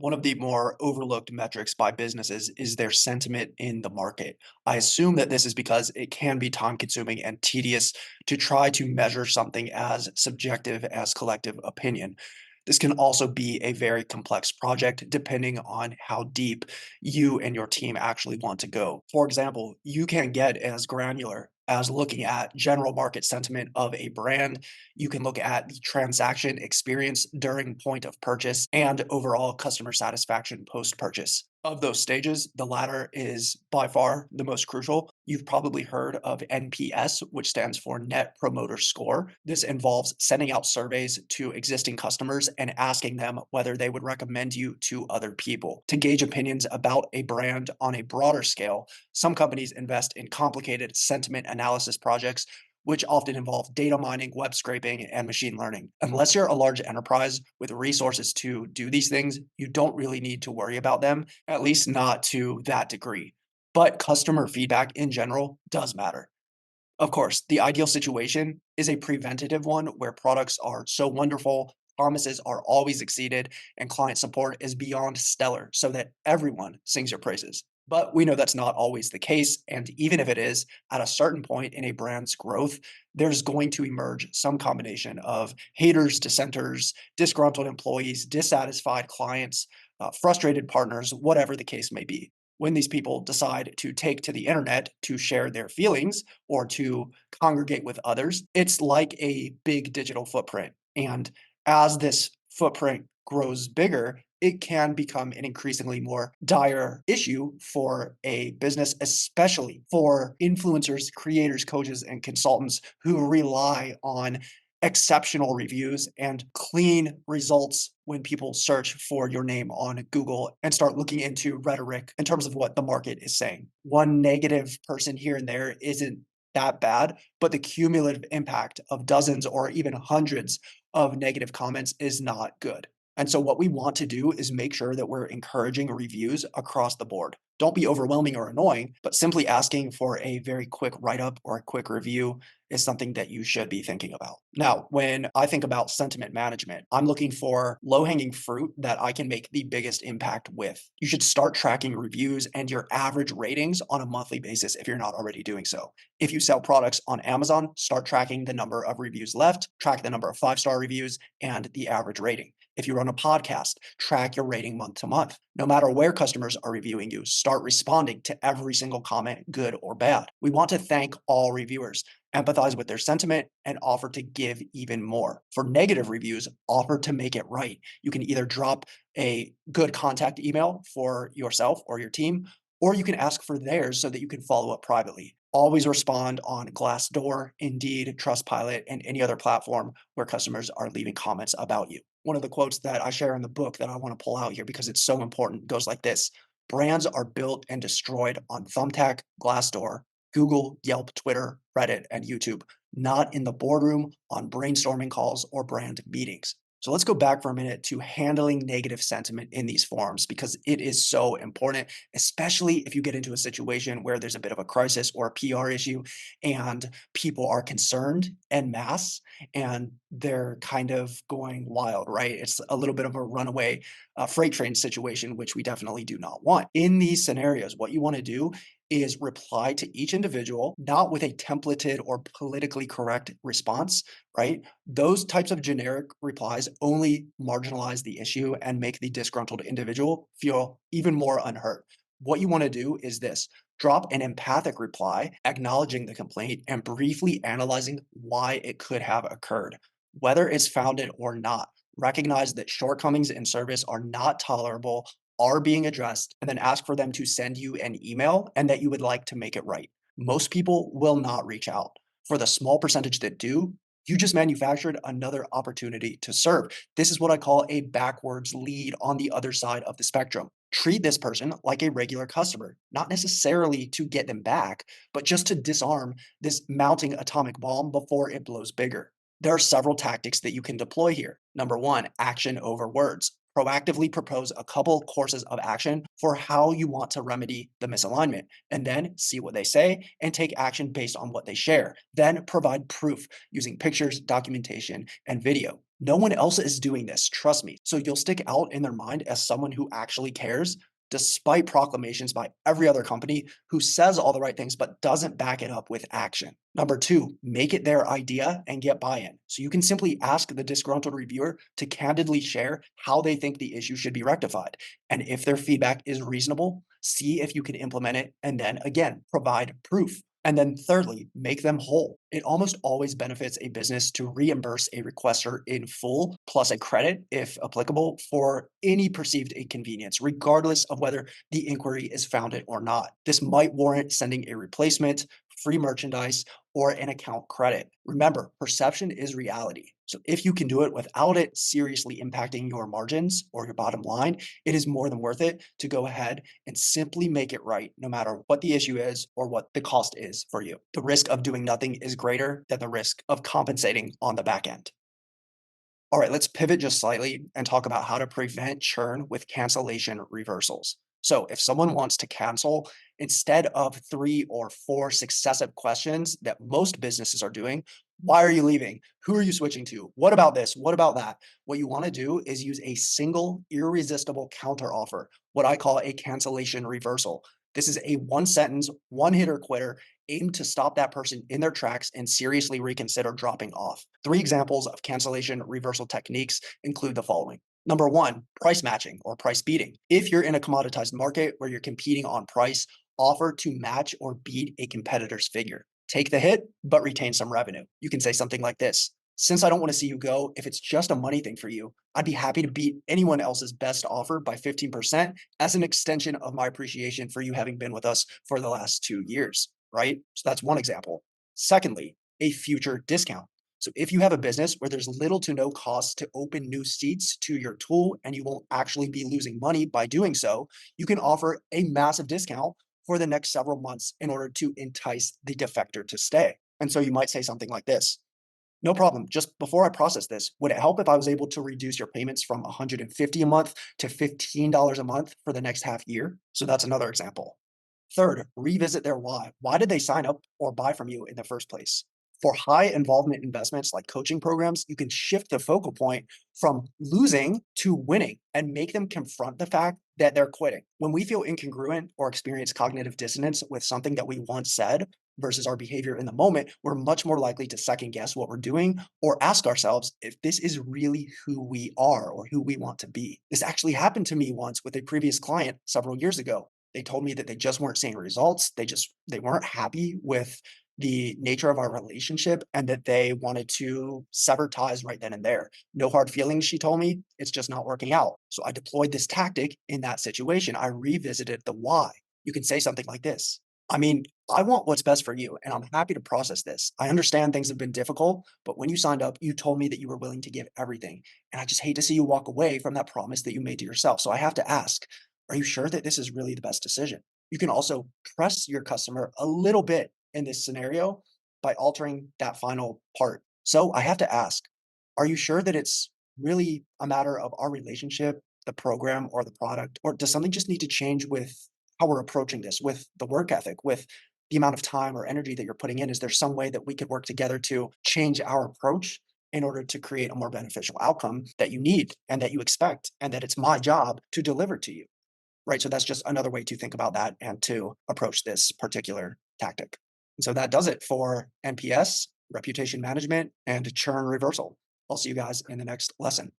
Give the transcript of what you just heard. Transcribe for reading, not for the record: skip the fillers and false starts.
One of the more overlooked metrics by businesses is their sentiment in the market. I assume that this is because it can be time consuming and tedious to try to measure something as subjective as collective opinion. This can also be a very complex project depending on how deep you and your team actually want to go. For example, you can get as granular as looking at general market sentiment of a brand. You can look at the transaction experience during point of purchase and overall customer satisfaction post purchase. Of those stages, the latter is by far the most crucial. You've probably heard of NPS, which stands for Net Promoter Score. This involves sending out surveys to existing customers and asking them whether they would recommend you to other people. To gauge opinions about a brand on a broader scale, some companies invest in complicated sentiment analysis projects, which often involve data mining, web scraping, and machine learning. Unless you're a large enterprise with resources to do these things, you don't really need to worry about them, at least not to that degree. But customer feedback in general does matter. Of course, the ideal situation is a preventative one where products are so wonderful, promises are always exceeded, and client support is beyond stellar so that everyone sings your praises. But we know that's not always the case. And even if it is, at a certain point in a brand's growth, there's going to emerge some combination of haters, dissenters, disgruntled employees, dissatisfied clients, frustrated partners, whatever the case may be. When these people decide to take to the internet to share their feelings or to congregate with others, it's like a big digital footprint. And as this footprint grows bigger, it can become an increasingly more dire issue for a business, especially for influencers, creators, coaches, and consultants who rely on exceptional reviews and clean results when people search for your name on Google and start looking into rhetoric in terms of what the market is saying. One negative person here and there isn't that bad, but the cumulative impact of dozens or even hundreds of negative comments is not good. And so, what we want to do is make sure that we're encouraging reviews across the board. Don't be overwhelming or annoying, but simply asking for a very quick write up or a quick review is something that you should be thinking about. Now, when I think about sentiment management, I'm looking for low hanging fruit that I can make the biggest impact with. You should start tracking reviews and your average ratings on a monthly basis if you're not already doing so. If you sell products on Amazon, start tracking the number of reviews left, track the number of 5-star reviews, and the average rating. If you run a podcast, track your rating month to month. No matter where customers are reviewing you, start responding to every single comment, good or bad. We want to thank all reviewers, empathize with their sentiment, and offer to give even more. For negative reviews, offer to make it right. You can either drop a good contact email for yourself or your team, or you can ask for theirs so that you can follow up privately. Always respond on Glassdoor, Indeed, Trustpilot, and any other platform where customers are leaving comments about you. One of the quotes that I share in the book that I want to pull out here because it's so important goes like this: brands are built and destroyed on Thumbtack, Glassdoor, Google, Yelp, Twitter, Reddit, and YouTube, not in the boardroom, on brainstorming calls, or brand meetings. So let's go back for a minute to handling negative sentiment in these forums because it is so important, especially if you get into a situation where there's a bit of a crisis or a PR issue and people are concerned en masse and they're kind of going wild, right? It's a little bit of a runaway freight train situation, which we definitely do not want. In these scenarios, what you want to do is reply to each individual, not with a templated or politically correct response, right? Those types of generic replies only marginalize the issue and make the disgruntled individual feel even more unheard. What you want to do is this: drop an empathic reply, acknowledging the complaint and briefly analyzing why it could have occurred. Whether it's founded or not, recognize that shortcomings in service are not tolerable, are being addressed, and then ask for them to send you an email and that you would like to make it right. Most people will not reach out. For the small percentage that do, you just manufactured another opportunity to serve. This is what I call a backwards lead on the other side of the spectrum. Treat this person like a regular customer, not necessarily to get them back, but just to disarm this mounting atomic bomb before it blows bigger. There are several tactics that you can deploy here. Number one, action over words. Proactively propose a couple courses of action for how you want to remedy the misalignment, and then see what they say and take action based on what they share. Then provide proof using pictures, documentation, and video. No one else is doing this, trust me. So you'll stick out in their mind as someone who actually cares, despite proclamations by every other company who says all the right things but doesn't back it up with action. Number two, make it their idea and get buy in. So you can simply ask the disgruntled reviewer to candidly share how they think the issue should be rectified. And if their feedback is reasonable, see if you can implement it. And then again, provide proof. And then thirdly, make them whole. It almost always benefits a business to reimburse a requester in full, plus a credit, if applicable, for any perceived inconvenience, regardless of whether the inquiry is founded or not. This might warrant sending a replacement, free merchandise, or an account credit. Remember, perception is reality. So if you can do it without it seriously impacting your margins or your bottom line, it is more than worth it to go ahead and simply make it right, no matter what the issue is or what the cost is for you. The risk of doing nothing is greater than the risk of compensating on the back end. All right, let's pivot just slightly and talk about how to prevent churn with cancellation reversals. So, if someone wants to cancel, instead of 3 or 4 successive questions that most businesses are doing, why are you leaving? Who are you switching to? What about this? What about that? What you want to do is use a single irresistible counteroffer, what I call a cancellation reversal. This is a one sentence, one hitter quitter aimed to stop that person in their tracks and seriously reconsider dropping off. 3 examples of cancellation reversal techniques include the following. Number one, price matching or price beating. If you're in a commoditized market where you're competing on price, offer to match or beat a competitor's figure. Take the hit, but retain some revenue. You can say something like this. Since I don't want to see you go, if it's just a money thing for you, I'd be happy to beat anyone else's best offer by 15% as an extension of my appreciation for you having been with us for the last 2 years, right? So that's one example. Secondly, a future discount. So if you have a business where there's little to no cost to open new seats to your tool and you won't actually be losing money by doing so, you can offer a massive discount for the next several months in order to entice the defector to stay. And so you might say something like this. No problem. Just before I process this, would it help if I was able to reduce your payments from 150 a month to $15 a month for the next half year? So that's another example. Third, revisit their why. Why did they sign up or buy from you in the first place? For high involvement investments like coaching programs, you can shift the focal point from losing to winning and make them confront the fact that they're quitting. When we feel incongruent or experience cognitive dissonance with something that we once said versus our behavior in the moment, we're much more likely to second guess what we're doing or ask ourselves if this is really who we are or who we want to be. This actually happened to me once with a previous client several years ago. They told me that they just weren't seeing results. They weren't happy with the nature of our relationship and that they wanted to sever ties right then and there. No hard feelings, she told me. It's just not working out. So I deployed this tactic in that situation. I revisited the why. You can say something like this. I mean, I want what's best for you, and I'm happy to process this. I understand things have been difficult, but when you signed up, you told me that you were willing to give everything. And I just hate to see you walk away from that promise that you made to yourself. So I have to ask, are you sure that this is really the best decision? You can also press your customer a little bit in this scenario by altering that final part. So I have to ask, are you sure that it's really a matter of our relationship, the program, or the product? Or does something just need to change with how we're approaching this, with the work ethic, with the amount of time or energy that you're putting in? Is there some way that we could work together to change our approach in order to create a more beneficial outcome that you need and that you expect, and that it's my job to deliver to you? Right, so that's just another way to think about that and to approach this particular tactic. And so that does it for NPS, reputation management, and churn reversal. I'll see you guys in the next lesson.